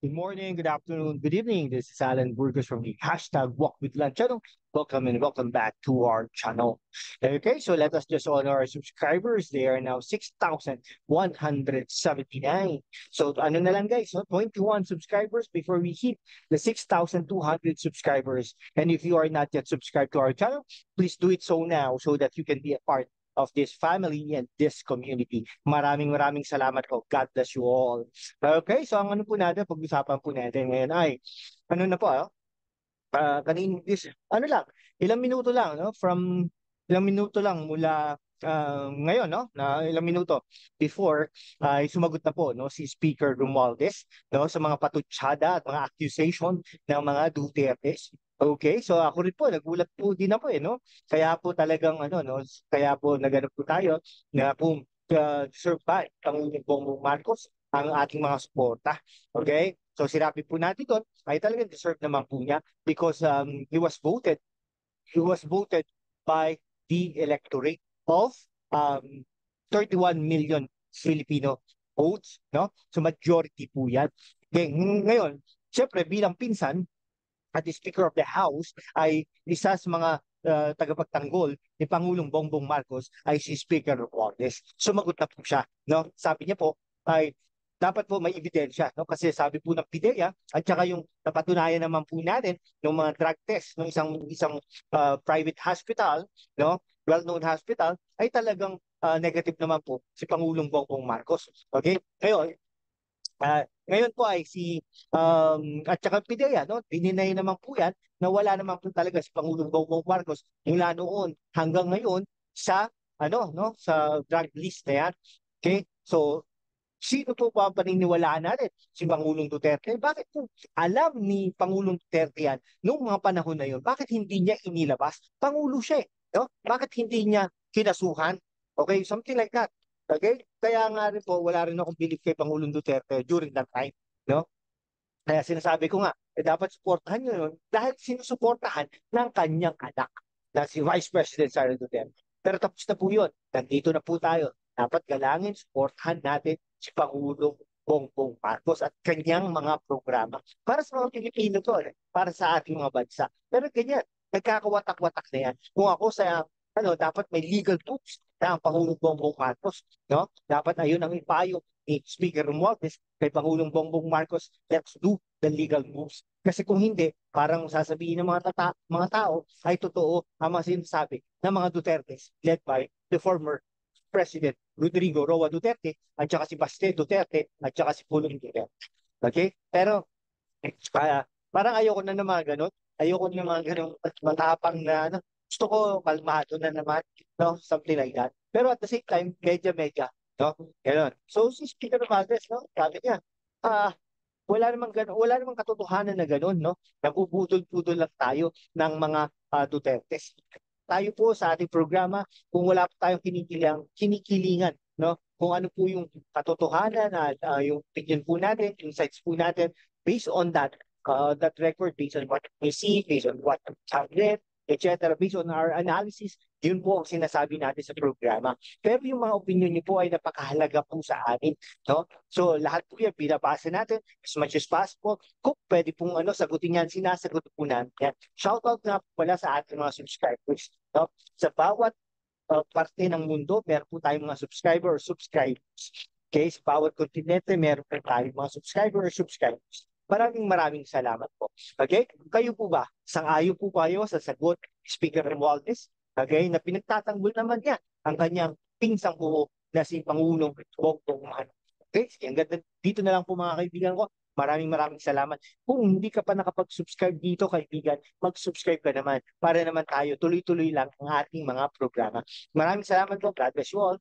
Good morning, good afternoon, good evening. This is Alan Burgos from the hashtag Walk with Lunch channel. Welcome and welcome back to our channel. Okay, so let us just honor our subscribers. They are now 6,179. So ano na lang guys, no? 21 subscribers before we hit the 6,200 subscribers. And if you are not yet subscribed to our channel, please do it so now so that you can be a part of this family and this community. Maraming salamat po. God bless you all. Okay, so ang ano po natin, pag-usapan po natin ngayon ay, ano na po, ano lang, ilang minuto lang, no? From ilang minuto lang mula ngayon, no? Na ilang minuto before ay sumagot na po, no? Si Speaker Romualdez, no? Sa mga patutsada at mga accusation ng mga Dutertes. Okay, so ako rin po, nagulat po din ako no? Kaya po talagang ano, no? Kaya po nagano po tayo na po deserve ba Pangulong Bongbong Marcos ang ating mga suporta. Okay? So sinabi po natin doon ay talagang deserve naman po niya because he was voted by the electorate of um, 31 million Filipino votes, no? So majority po 'yan. Okay, ngayon, syempre bilang pinsan at the Speaker of the House ay isa sa mga tagapagtanggol ni Pangulong Bongbong Marcos ay si Speaker Romualdez. Sumagot na po siya, no? Sabi niya po ay dapat po may ebidensya, no? Kasi sabi po ng PIDEA at saka yung napatunayan naman po natin ng mga drug test ng isang private hospital, no? Well-known hospital ay talagang negative naman po si Pangulong Bongbong Marcos. Okay? Ngayon po ay at saka PIDEA, no? Dininay naman po yan na wala naman po talaga si Pangulong Bongbong Marcos mula noon hanggang ngayon sa sa drug list na yan. Okay? So sino po ba ang paniniwalaan natin? Si Pangulong Duterte? Bakit po alam ni Pangulong Duterte yan noong mga panahon na yun? Bakit hindi niya inilabas? Pangulo siya no? Bakit hindi niya kinasuhan? Okay, something like that. Okay? Kaya nga rin po, wala rin akong belief kay Pangulong Duterte during that time. No? Kaya sinasabi ko nga, dapat suportahan nyo yun dahil sinusuportahan ng kanyang anak na si Vice President Sara Duterte. Pero tapos na po yun. Nandito na po tayo. Dapat galangin, suportahan natin si Pangulong Bongbong Marcos at kanyang mga programa. Para sa mga Pilipino to, para sa ating mga bansa. Pero ganyan, nagkakawatak-watak na yan. Kung ako dapat may legal tools na ang Pangulong Bongbong Marcos. No? Dapat ayun ang ipayo ni Speaker Romualdez kay Pangulong Bongbong Marcos, let's do the legal moves. Kasi kung hindi, parang sasabihin ng mga tao ay totoo ang mga sinasabi ng mga Duterte led by the former President Rodrigo Roa Duterte at saka si Baste Duterte at saka si Pulong Duterte. Okay? Pero parang ayoko na ng mga ganun. Ayoko na ng mga ganun matapang na gusto ko kalmado na naman, no? Something like that. Pero at the same time, medya-medya, no? Ganun. So si Speaker Romualdez, no? Sabi niya, wala namang katotohanan na ganun, no? Nabubudol-budol lang tayo ng mga Dutertes. Tayo po sa ating programa, kung wala po tayong kinikilingan, no? Kung ano po yung katotohanan at yung opinion po natin, insights po natin, based on that record, based on what we see, based on what we have read, etc., based on our analysis, yun po ang sinasabi natin sa programa. Pero yung mga opinion niyo po ay napakahalaga po sa amin, no? So lahat po yan binabasa natin as much as possible. Kung pwede pong sagutin yan, sinasagot po natin yan. Shoutout na po pala sa ating mga subscribers, no? Sa bawat parte ng mundo, meron po tayong mga subscribers. Okay, sa bawat kontinente, meron po tayong mga subscribers. Maraming salamat po. Okay? Kayo po ba? Sang-ayon po kayo sa sagot Speaker Romualdez? Okay? Na pinagtatanggol naman niya ang kanyang pinsang buo na si Pangulong Bongbong Marcos. Okay? Sige, dito na lang po mga kaibigan ko. Maraming salamat. Kung hindi ka pa nakapag-subscribe dito, kaibigan, mag-subscribe ka naman para naman tayo tuloy-tuloy lang ang ating mga programa. Maraming salamat po. God bless you all.